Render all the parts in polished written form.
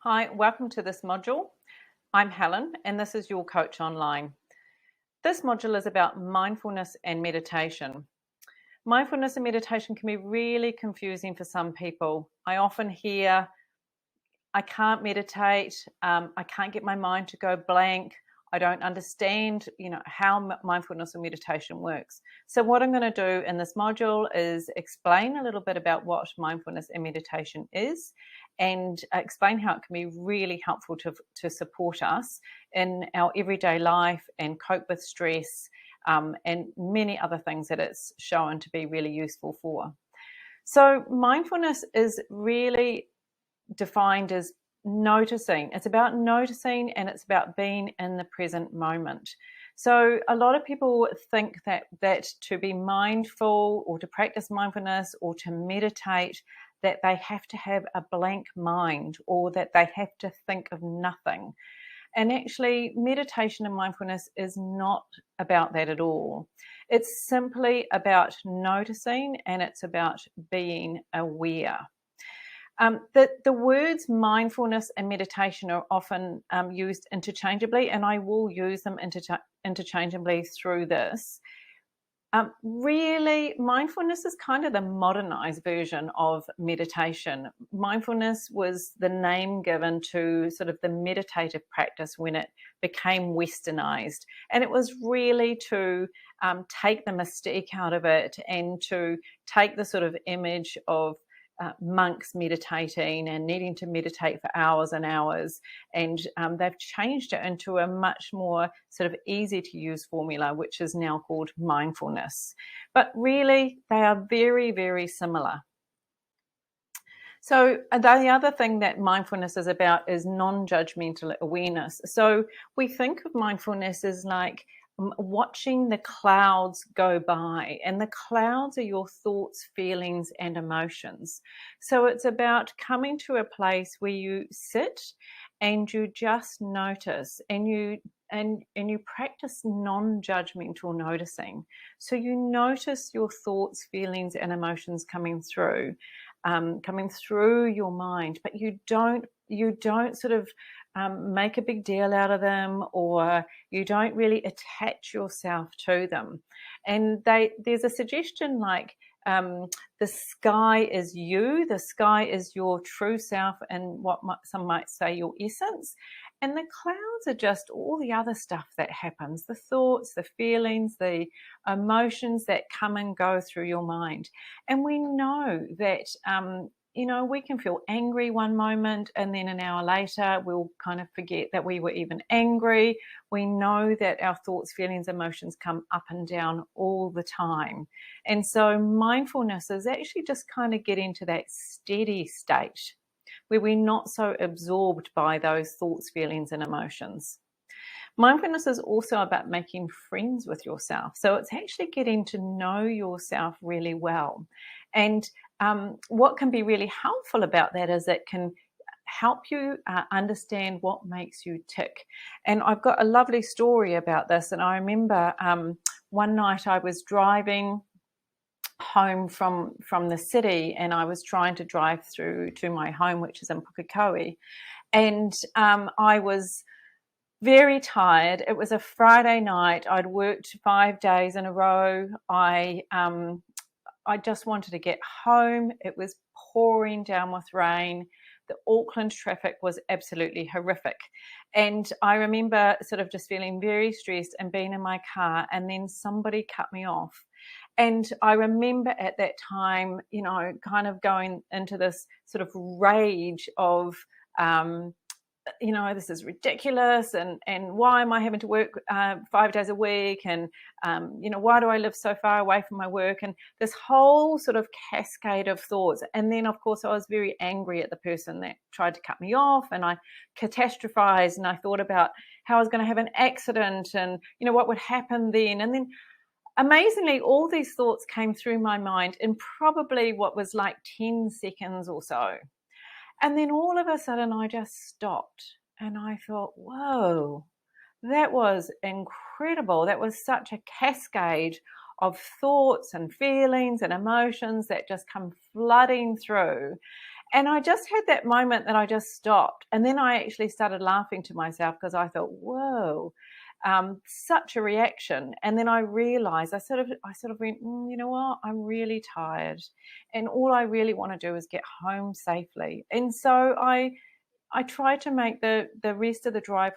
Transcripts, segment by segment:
Hi, welcome to this module. I'm Helen, and this is your coach online. This module is about mindfulness and meditation. Mindfulness and meditation can be really confusing for some people. I often hear, I can't meditate, I can't get my mind to go blank, I don't understand, how mindfulness and meditation works. So what I'm going to do in this module is explain a little bit about what mindfulness and meditation is, and explain how it can be really helpful to support us in our everyday life and cope with stress, and many other things that it's shown to be really useful for. So mindfulness is really defined as noticing. It's about noticing, and it's about being in the present moment. So a lot of people think that to be mindful or to practice mindfulness or to meditate, that they have to have a blank mind or that they have to think of nothing. And actually, meditation and mindfulness is not about that at all. It's simply about noticing, and it's about being aware. The words mindfulness and meditation are often used interchangeably, and I will use them interchangeably through this. Really, mindfulness is kind of the modernized version of meditation. Mindfulness was the name given to sort of the meditative practice when it became westernized. And it was really to take the mystique out of it and to take the sort of image of monks meditating and needing to meditate for hours and hours, and they've changed it into a much more sort of easy to use formula, which is now called mindfulness. But really, they are very, very similar. So the other thing that mindfulness is about is non-judgmental awareness. So we think of mindfulness as like watching the clouds go by, and the clouds are your thoughts, feelings, and emotions. So it's about coming to a place where you sit and you just notice, and you practice non-judgmental noticing. So you notice your thoughts, feelings, and emotions coming through your mind, but you don't sort of make a big deal out of them, or you don't really attach yourself to them. And there's a suggestion like the sky is you, the sky is your true self, and some might say your essence. And the clouds are just all the other stuff that happens, the thoughts, the feelings, the emotions that come and go through your mind. And we know that we can feel angry one moment, and then an hour later we'll kind of forget that we were even angry. We know that our thoughts, feelings, emotions come up and down all the time. And so mindfulness is actually just kind of getting to that steady state where we're not so absorbed by those thoughts, feelings, and emotions. Mindfulness is also about making friends with yourself. So it's actually getting to know yourself really well. And what can be really helpful about that is it can help you understand what makes you tick. And I've got a lovely story about this. And I remember one night I was driving home from the city, and I was trying to drive through to my home, which is in Pukekohe. And I was very tired. It was a Friday night. I'd worked 5 days in a row. I just wanted to get home. It was pouring down with rain. The Auckland traffic was absolutely horrific. And I remember sort of just feeling very stressed and being in my car, and then somebody cut me off. And I remember at that time, kind of going into this sort of rage of, this is ridiculous, and why am I having to work 5 days a week, and why do I live so far away from my work, and this whole sort of cascade of thoughts. And then of course I was very angry at the person that tried to cut me off, and I catastrophized, and I thought about how I was going to have an accident, and what would happen then. And then amazingly, all these thoughts came through my mind in probably what was like 10 seconds or so. And then all of a sudden I just stopped, and I thought, whoa, that was incredible. That was such a cascade of thoughts and feelings and emotions that just come flooding through. And I just had that moment that I just stopped. And then I actually started laughing to myself because I thought, whoa, such a reaction. And then I realized, I sort of went, you know what, I'm really tired. And all I really want to do is get home safely. And so I try to make the rest of the drive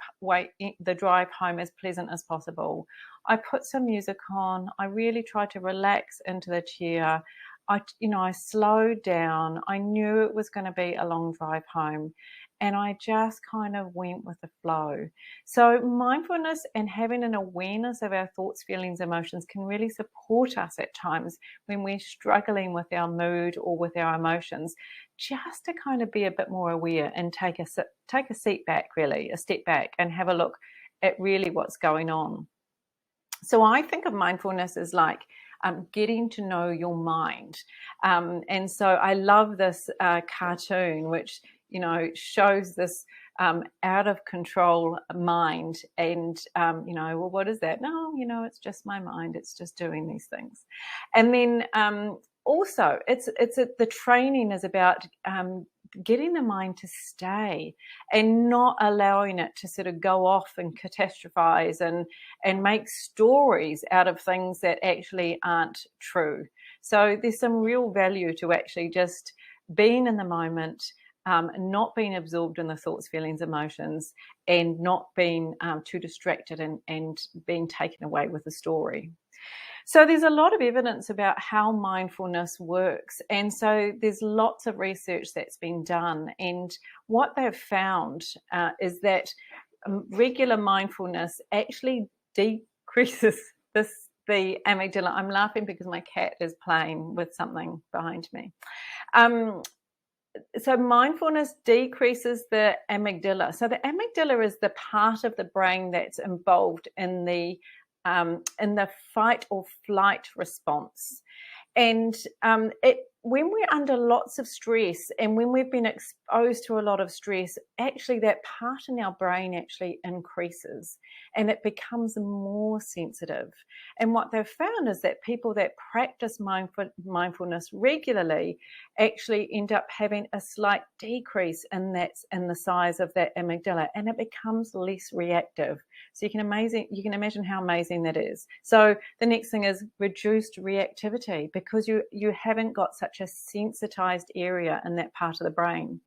home as pleasant as possible. I put some music on. I really try to relax into the chair. I slowed down. I knew it was going to be a long drive home, and I just kind of went with the flow. So mindfulness and having an awareness of our thoughts, feelings, emotions can really support us at times when we're struggling with our mood or with our emotions, just to kind of be a bit more aware and take a step back and have a look at really what's going on. So I think of mindfulness as like getting to know your mind. And so I love this cartoon, which, shows this out of control mind. And, well, what is that? No, it's just my mind. It's just doing these things. And then also the training is about getting the mind to stay and not allowing it to sort of go off and catastrophize and make stories out of things that actually aren't true. So there's some real value to actually just being in the moment, not being absorbed in the thoughts, feelings, emotions, and not being too distracted and being taken away with the story. So there's a lot of evidence about how mindfulness works. And so there's lots of research that's been done. And what they've found is that regular mindfulness actually decreases the amygdala. I'm laughing because my cat is playing with something behind me. So mindfulness decreases the amygdala. So the amygdala is the part of the brain that's involved in the fight or flight response. And when we're under lots of stress and when we've been exposed to a lot of stress, actually that part in our brain actually increases and it becomes more sensitive. And what they've found is that people that practice mindfulness regularly actually end up having a slight decrease in the size of that amygdala, and it becomes less reactive. So you can imagine how amazing that is. So the next thing is reduced reactivity, because you haven't got such a sensitized area in that part of the brain.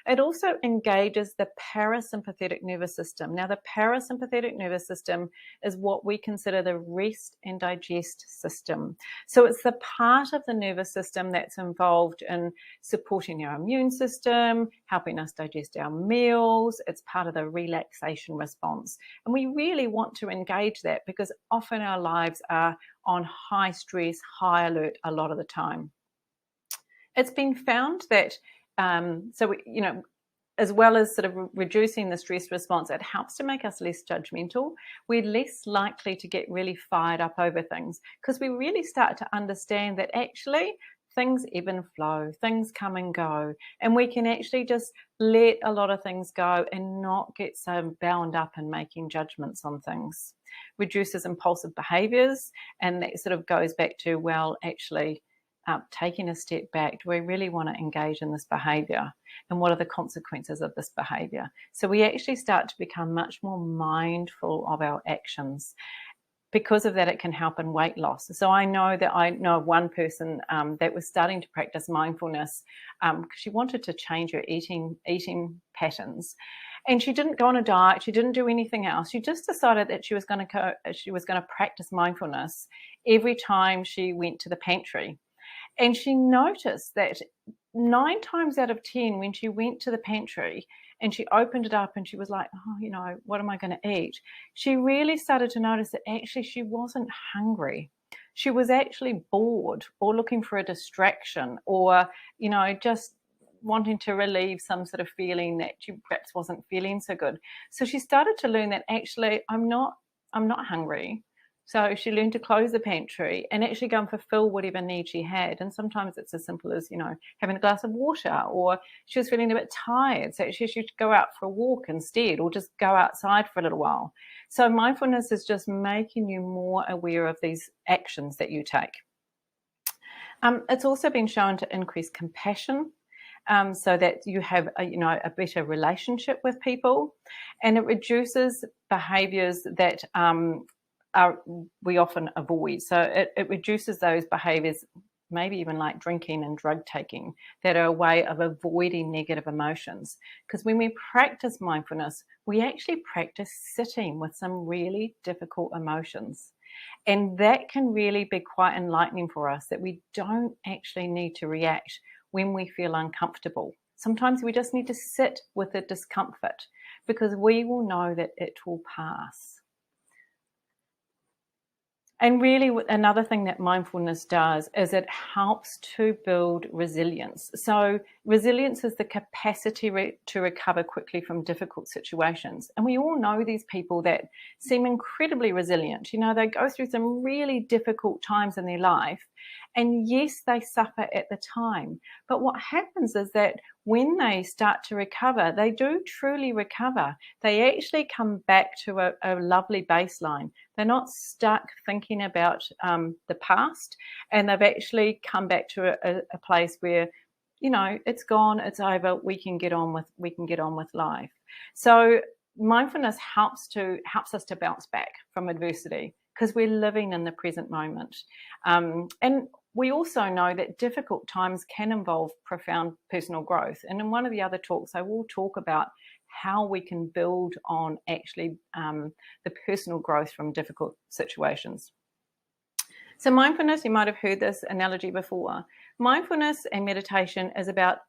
It also engages the parasympathetic nervous system. Now, the parasympathetic nervous system is what we consider the rest and digest system. So it's the part of the nervous system that's involved in supporting our immune system, helping us digest our meals. It's part of the relaxation response. And we really want to engage that because often our lives are on high stress, high alert a lot of the time. It's been found that as well as sort of reducing the stress response, it helps to make us less judgmental. We're less likely to get really fired up over things because we really start to understand that actually things ebb and flow, things come and go, and we can actually just let a lot of things go and not get so bound up in making judgments on things. Reduces impulsive behaviors, and that sort of goes back to, well, actually, taking a step back, do we really want to engage in this behavior, and what are the consequences of this behavior? So we actually start to become much more mindful of our actions. Because of that, it can help in weight loss. So I know one person that was starting to practice mindfulness because she wanted to change her eating patterns. And she didn't go on a diet. She didn't do anything else. She just decided that she was going to practice mindfulness every time she went to the pantry. And she noticed that 9 times out of 10, when she went to the pantry and she opened it up and she was like, oh, what am I going to eat? She really started to notice that actually she wasn't hungry. She was actually bored or looking for a distraction or, just wanting to relieve some sort of feeling that she perhaps wasn't feeling so good. So she started to learn that actually I'm not hungry. So she learned to close the pantry and actually go and fulfill whatever need she had. And sometimes it's as simple as, having a glass of water, or she was feeling a bit tired. So she should go out for a walk instead, or just go outside for a little while. So mindfulness is just making you more aware of these actions that you take. It's also been shown to increase compassion. so that you have a better relationship with people, and it reduces behaviours that we often avoid. So it reduces those behaviours, maybe even like drinking and drug taking, that are a way of avoiding negative emotions. Because when we practice mindfulness, we actually practice sitting with some really difficult emotions. And that can really be quite enlightening for us, that we don't actually need to react when we feel uncomfortable. Sometimes we just need to sit with the discomfort, because we will know that it will pass. And really, another thing that mindfulness does is it helps to build resilience. So resilience is the capacity to recover quickly from difficult situations. And we all know these people that seem incredibly resilient. They go through some really difficult times in their life. And yes, they suffer at the time. But what happens is that when they start to recover, they do truly recover. They actually come back to a lovely baseline. They're not stuck thinking about the past, and they've actually come back to a place where, it's gone, it's over. We can get on with life. So mindfulness helps us to bounce back from adversity, because we're living in the present moment. And we also know that difficult times can involve profound personal growth. And in one of the other talks, I will talk about how we can build on actually the personal growth from difficult situations. So mindfulness, you might have heard this analogy before. Mindfulness and meditation is about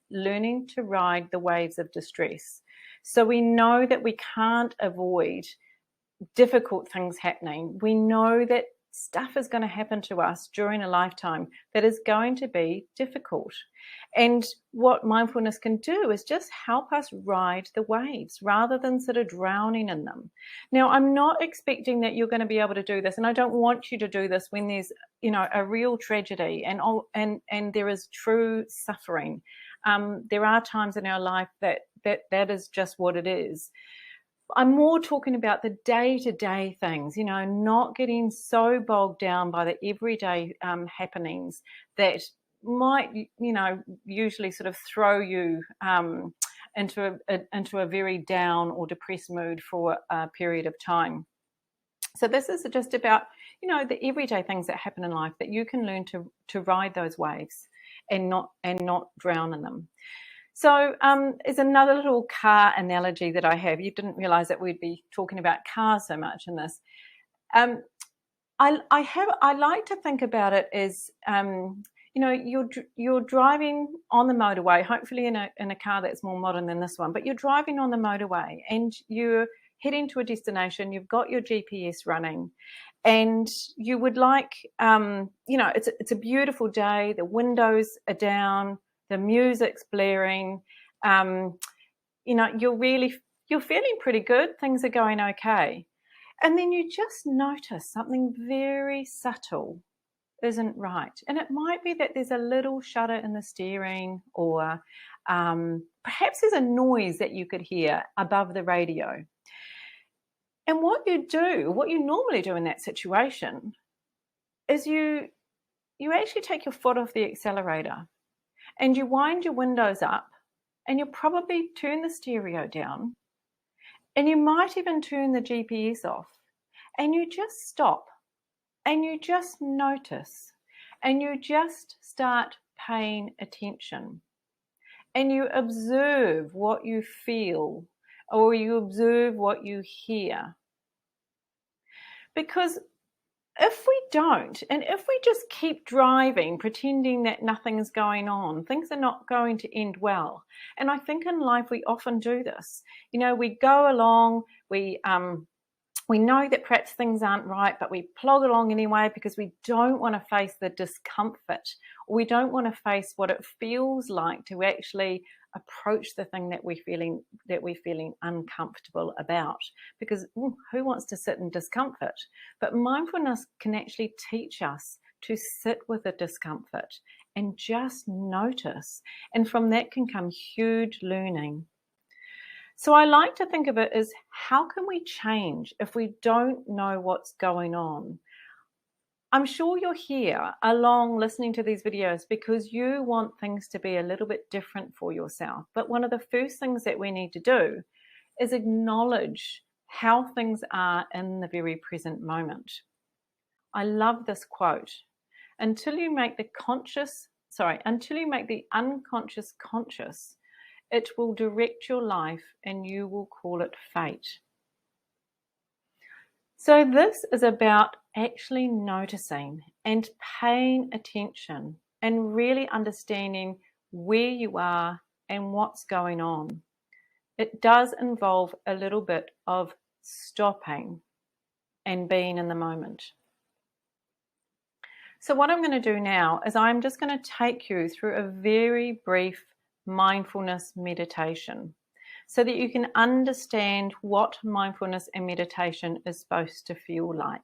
learning to ride the waves of distress. So we know that we can't avoid difficult things happening. We know that stuff is going to happen to us during a lifetime that is going to be difficult. And what mindfulness can do is just help us ride the waves rather than sort of drowning in them. Now, I'm not expecting that you're going to be able to do this, and I don't want you to do this when there's, a real tragedy and there is true suffering. There are times in our life that is just what it is. I'm more talking about the day-to-day things, not getting so bogged down by the everyday happenings that might, usually sort of throw you into a very down or depressed mood for a period of time. So this is just about, the everyday things that happen in life, that you can learn to ride those waves and not drown in them. So it's another little car analogy that I have. You didn't realize that we'd be talking about cars so much in this. I like to think about it as, you're driving on the motorway, hopefully in a car that's more modern than this one, but you're driving on the motorway and you're heading to a destination. You've got your GPS running, and you would like, it's a beautiful day. The windows are down. The music's blaring, you're feeling pretty good. Things are going okay. And then you just notice something very subtle isn't right. And it might be that there's a little shudder in the steering, or perhaps there's a noise that you could hear above the radio. And what you normally do in that situation is you actually take your foot off the accelerator, and you wind your windows up, and you'll probably turn the stereo down, and you might even turn the GPS off, and you just stop, and you just notice, and you just start paying attention, and you observe what you feel, or you observe what you hear. Because if we don't, and if we just keep driving, pretending that nothing's going on, things are not going to end well. And I think in life we often do this. We go along, we know that perhaps things aren't right, but we plod along anyway because we don't want to face the discomfort, or we don't want to face what it feels like to actually approach the thing that we're feeling uncomfortable about, because who wants to sit in discomfort? But mindfulness can actually teach us to sit with the discomfort and just notice, and from that can come huge learning. So I like to think of it as, how can we change if we don't know what's going on? I'm sure you're here along listening to these videos because you want things to be a little bit different for yourself. But one of the first things that we need to do is acknowledge how things are in the very present moment. I love this quote. Until you make the unconscious conscious, it will direct your life and you will call it fate. So this is about actually noticing and paying attention and really understanding where you are and what's going on. It does involve a little bit of stopping and being in the moment. So what I'm going to do now is I'm just going to take you through a very brief mindfulness meditation so that you can understand what mindfulness and meditation is supposed to feel like.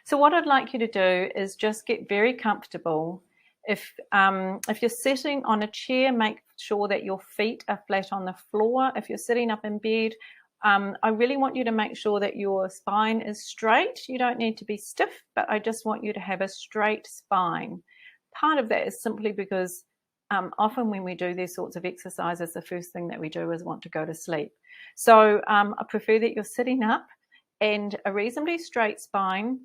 So what I'd like you to do is just get very comfortable. If you're sitting on a chair, make sure that your feet are flat on the floor. If you're sitting up in bed, I really want you to make sure that your spine is straight. You don't need to be stiff, but I just want you to have a straight spine. Part of that is simply because often when we do these sorts of exercises, the first thing that we do is want to go to sleep. So I prefer that you're sitting up and a reasonably straight spine,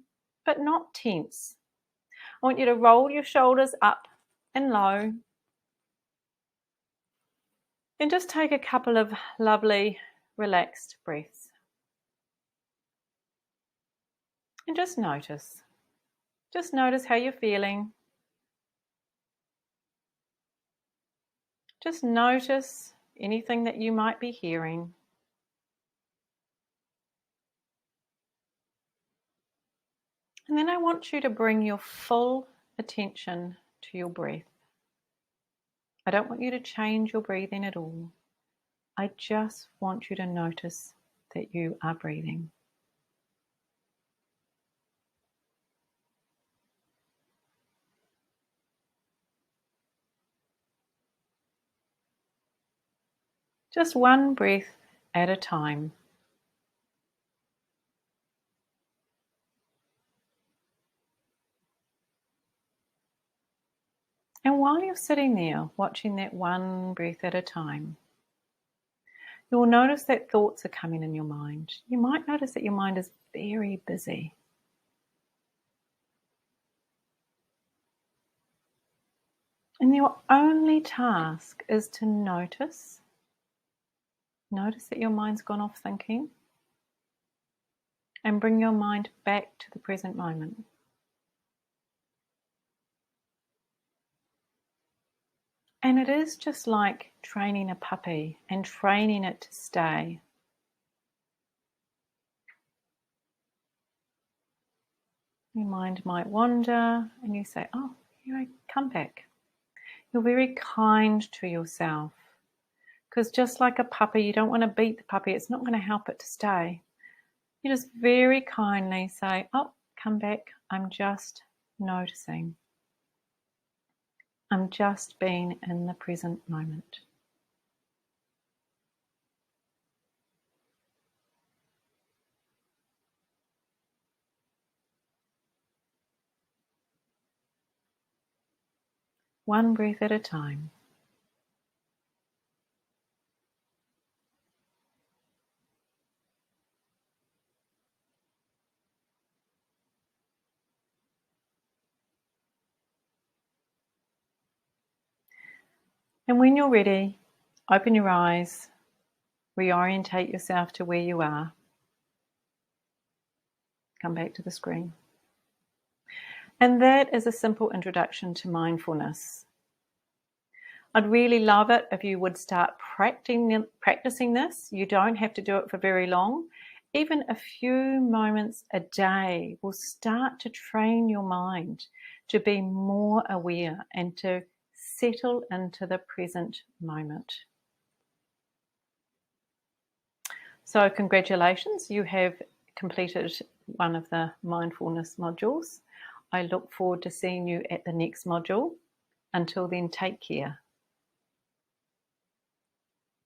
but not tense. I want you to roll your shoulders up and low. And just take a couple of lovely relaxed breaths. And just notice. Just notice how you're feeling. Just notice anything that you might be hearing. And then I want you to bring your full attention to your breath. I don't want you to change your breathing at all. I just want you to notice that you are breathing. Just one breath at a time. And while you're sitting there watching that one breath at a time, you'll notice that thoughts are coming in your mind. You might notice that your mind is very busy. And your only task is to notice that your mind's gone off thinking and bring your mind back to the present moment. And it is just like training a puppy and training it to stay. Your mind might wander and you say, oh, here I come back. You're very kind to yourself. Because just like a puppy, you don't want to beat the puppy. It's not going to help it to stay. You just very kindly say, oh, come back. I'm just noticing. I'm just being in the present moment. One breath at a time. And when you're ready, open your eyes, reorientate yourself to where you are. Come back to the screen. And that is a simple introduction to mindfulness. I'd really love it if you would start practicing this. You don't have to do it for very long. Even a few moments a day will start to train your mind to be more aware and to settle into the present moment. So congratulations, you have completed one of the mindfulness modules. I look forward to seeing you at the next module. Until then, take care.